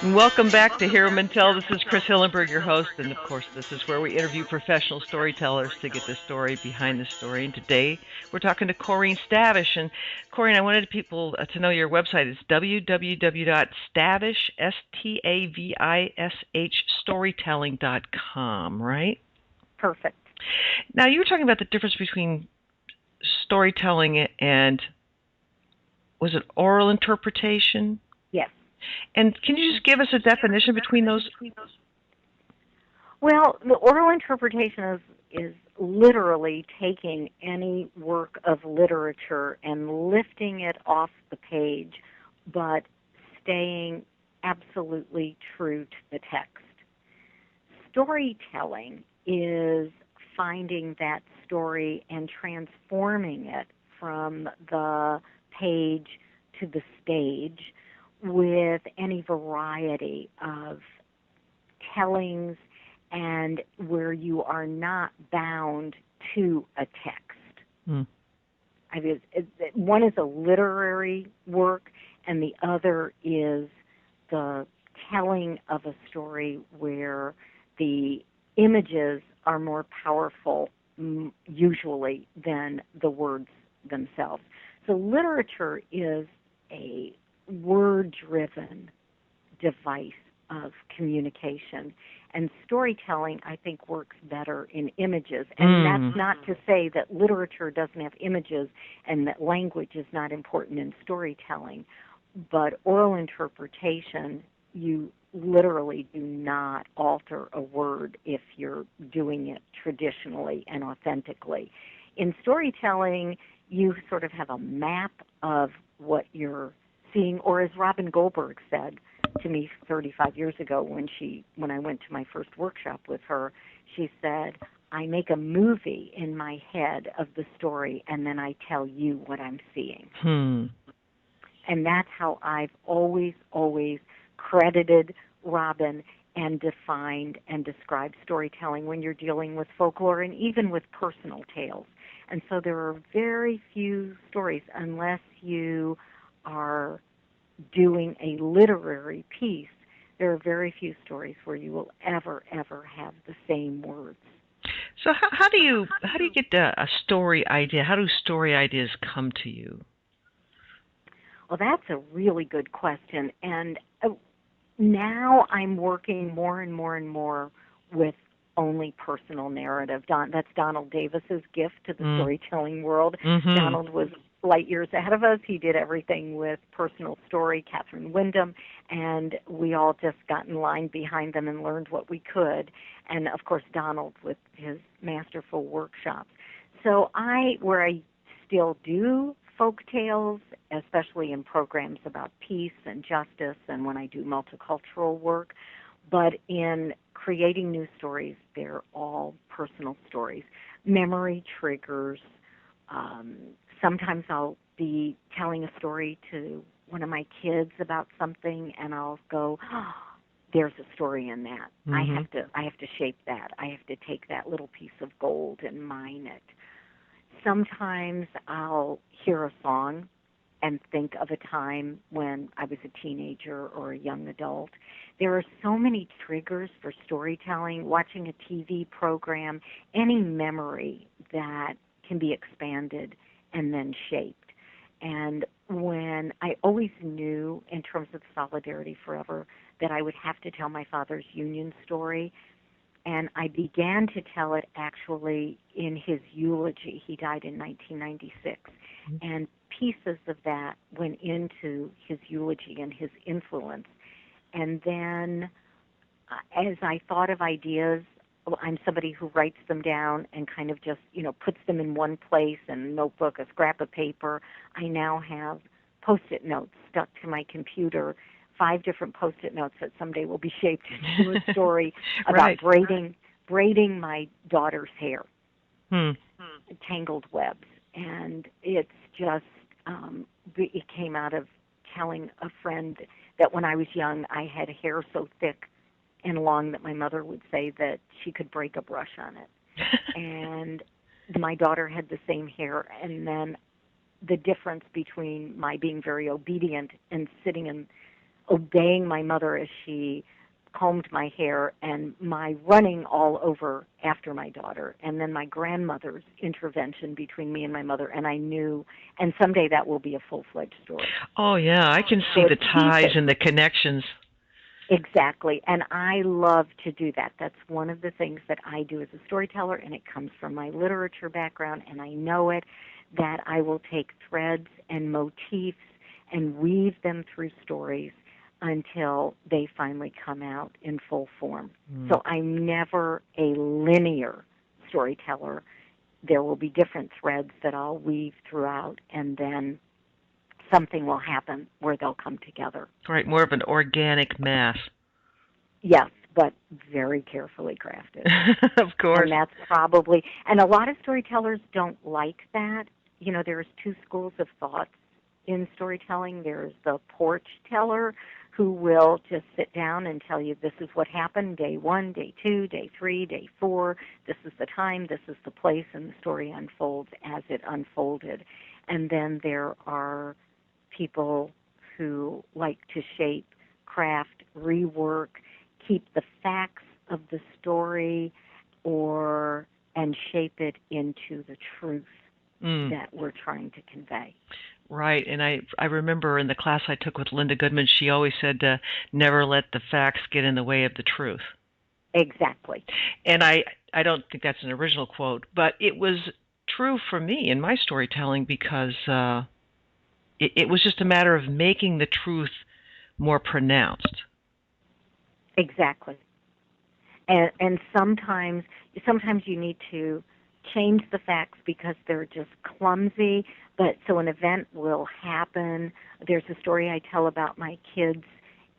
Welcome back to Hear 'em and Tell. This is Chris Hillenberg, your host, and of course, this is where we interview professional storytellers to get the story behind the story. And today, we're talking to Corinne Stavish. And Corinne, I wanted people to know your website is www.stavish, Stavish, storytelling.com, right? Perfect. Now, you were talking about the difference between storytelling and, was it oral interpretation? Yes. And can you just give us a definition between those? Well, the oral interpretation is literally taking any work of literature and lifting it off the page, but staying absolutely true to the text. Storytelling is finding that story and transforming it from the page to the stage with any variety of tellings and where you are not bound to a text. Hmm. I mean, one is a literary work, and the other is the telling of a story where the images are more powerful usually than the words themselves. So literature is a word-driven device of communication. And storytelling, I think, works better in images. And that's not to say that literature doesn't have images and that language is not important in storytelling. But oral interpretation, you literally do not alter a word if you're doing it traditionally and authentically. In storytelling, you sort of have a map of what you're seeing, or as Robin Goldberg said to me 35 years ago when I went to my first workshop with her, she said, I make a movie in my head of the story and then I tell you what I'm seeing. And that's how I've always credited Robin and defined and described storytelling when you're dealing with folklore and even with personal tales. And so there are very few stories, unless you are doing a literary piece, there are very few stories where you will ever have the same words. So how do you get a story idea? How do story ideas come to you? Well, that's a really good question. And now I'm working more and more with only personal narrative. That's Donald Davis's gift to the storytelling world. Mm-hmm. Donald was light years ahead of us. He did everything with personal story, Catherine Wyndham, and we all just got in line behind them and learned what we could. And, of course, Donald with his masterful workshops. So where I still do folk tales, especially in programs about peace and justice and when I do multicultural work, but in creating new stories, they're all personal stories. Memory triggers. Sometimes I'll be telling a story to one of my kids about something, and I'll go, oh, there's a story in that. Mm-hmm. I have to shape that. I have to take that little piece of gold and mine it. Sometimes I'll hear a song and think of a time when I was a teenager or a young adult. There are so many triggers for storytelling, watching a TV program, any memory that can be expanded and then shaped. And when I always knew, in terms of Solidarity Forever, that I would have to tell my father's Union story, and I began to tell it actually in his eulogy. He died in 1996. And pieces of that went into his eulogy and his influence. And then as I thought of ideas, I'm somebody who writes them down and kind of just, puts them in one place in a notebook, a scrap of paper. I now have Post-it notes stuck to my computer, 5 different Post-it notes that someday will be shaped into a story about braiding my daughter's hair, tangled webs. And it's just, it came out of telling a friend that when I was young, I had hair so thick and long that my mother would say that she could break a brush on it. And my daughter had the same hair, and then the difference between my being very obedient and sitting in obeying my mother as she combed my hair, and my running all over after my daughter, and then my grandmother's intervention between me and my mother, and I knew, and someday that will be a full-fledged story. Oh, yeah, I can see the ties and the connections. Exactly, and I love to do that. That's one of the things that I do as a storyteller, and it comes from my literature background, and I know it, that I will take threads and motifs and weave them through stories until they finally come out in full form. So I'm never a linear storyteller. There will be different threads that I'll weave throughout, and then something will happen where they'll come together. Right, more of an organic mass. Yes, but very carefully crafted. Of course. And that's probably, and a lot of storytellers don't like that. You know, there's two schools of thought in storytelling. There's the porch teller, who will just sit down and tell you this is what happened, day 1, day 2, day 3, day 4, this is the time, this is the place, and the story unfolds as it unfolded. And then there are people who like to shape, craft, rework, keep the facts of the story and shape it into the truth that we're trying to convey. Right, and I remember in the class I took with Linda Goodman, she always said to never let the facts get in the way of the truth. Exactly. And I don't think that's an original quote, but it was true for me in my storytelling because it was just a matter of making the truth more pronounced. Exactly. And sometimes you need to change the facts because they're just clumsy. But so an event will happen. There's a story I tell about my kids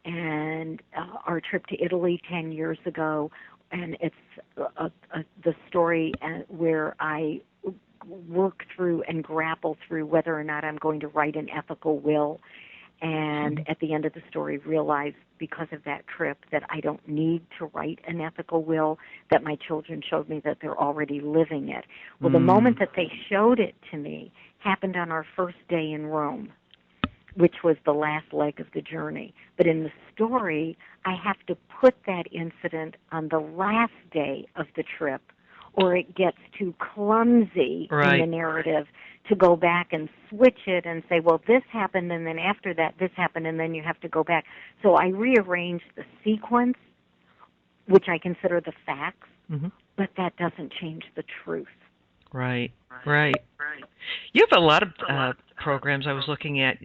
and our trip to Italy 10 years ago, and it's the story where I work through and grapple through whether or not I'm going to write an ethical will. And at the end of the story, realize because of that trip that I don't need to write an ethical will, that my children showed me that they're already living it. Well, the moment that they showed it to me happened on our first day in Rome, which was the last leg of the journey. But in the story, I have to put that incident on the last day of the trip, or it gets too clumsy in the narrative to go back and switch it and say, well, this happened, and then after that, this happened, and then you have to go back. So I rearrange the sequence, which I consider the facts, but that doesn't change the truth. Right. You have a lot of programs. I was looking at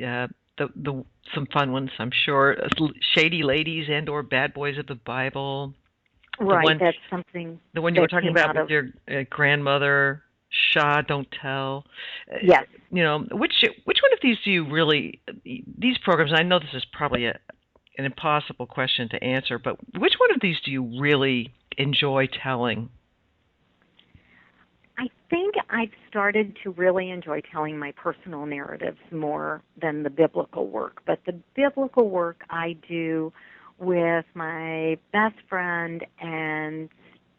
some fun ones, I'm sure. Shady Ladies and or Bad Boys of the Bible. Right, that's something. The one you were talking about with your grandmother, Shaw, Don't Tell. Yes. You know, which one of these do you really, these programs, I know this is probably an impossible question to answer, but which one of these do you really enjoy telling? I think I've started to really enjoy telling my personal narratives more than the biblical work. But the biblical work I do with my best friend and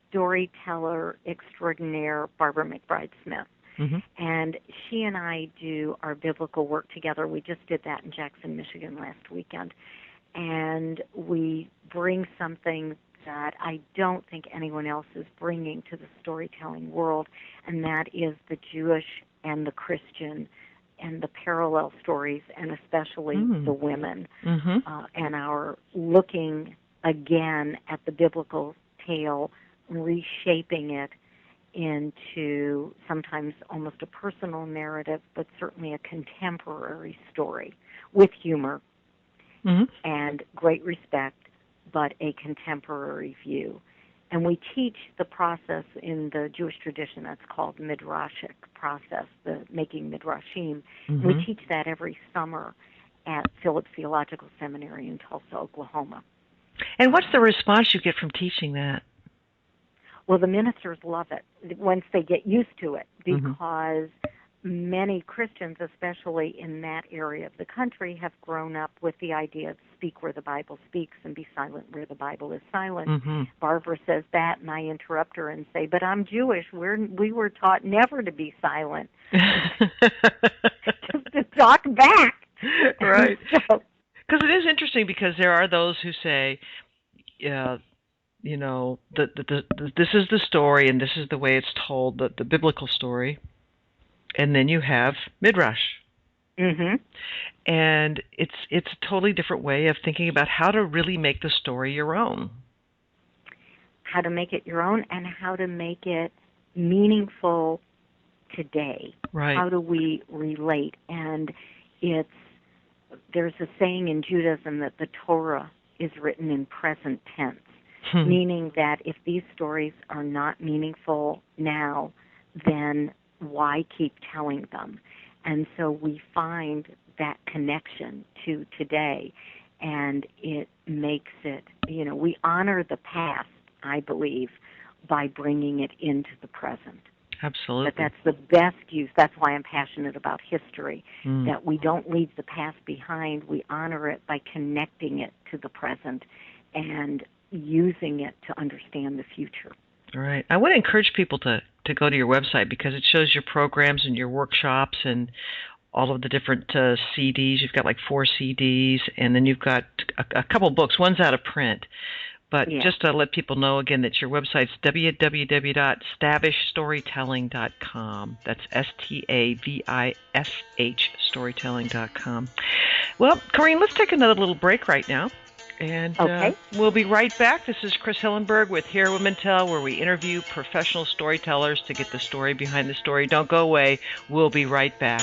storyteller extraordinaire, Barbara McBride Smith. And she and I do our biblical work together. We just did that in Jackson, Michigan last weekend. And we bring something that I don't think anyone else is bringing to the storytelling world, and that is the Jewish and the Christian and the parallel stories, and especially the women, and our looking again at the biblical tale, reshaping it into sometimes almost a personal narrative, but certainly a contemporary story with humor and great respect, but a contemporary view. And we teach the process in the Jewish tradition that's called midrashic process, the making midrashim. We teach that every summer at Phillips Theological Seminary in Tulsa, Oklahoma. And what's the response you get from teaching that? Well, the ministers love it once they get used to it, because many Christians, especially in that area of the country, have grown up with the idea of speak where the Bible speaks and be silent where the Bible is silent. Barbara says that, and I interrupt her and say, but I'm Jewish. We were taught never to be silent, just to talk back. Right. Because it is interesting because there are those who say, this is the story and this is the way it's told, the biblical story, and then you have midrash. Mm-hmm. And it's a totally different way of thinking about how to really make the story your own. How to make it your own and how to make it meaningful today. Right. How do we relate? And there's a saying in Judaism that the Torah is written in present tense, meaning that if these stories are not meaningful now, then why keep telling them? And so we find that connection to today, and it makes it, we honor the past, I believe, by bringing it into the present. Absolutely. But that's the best use. That's why I'm passionate about history, that we don't leave the past behind. We honor it by connecting it to the present and using it to understand the future. All right. I want to encourage people to go to your website because it shows your programs and your workshops and all of the different CDs. You've got like 4 CDs, and then you've got a couple books. One's out of print. But just to let people know again that your website's www.stavishstorytelling.com. That's STAVISH storytelling.com. Well, Corinne, let's take another little break right now. And we'll be right back. This is Chris Hillenberg with Hear Women Tell, where we interview professional storytellers to get the story behind the story. Don't go away. We'll be right back.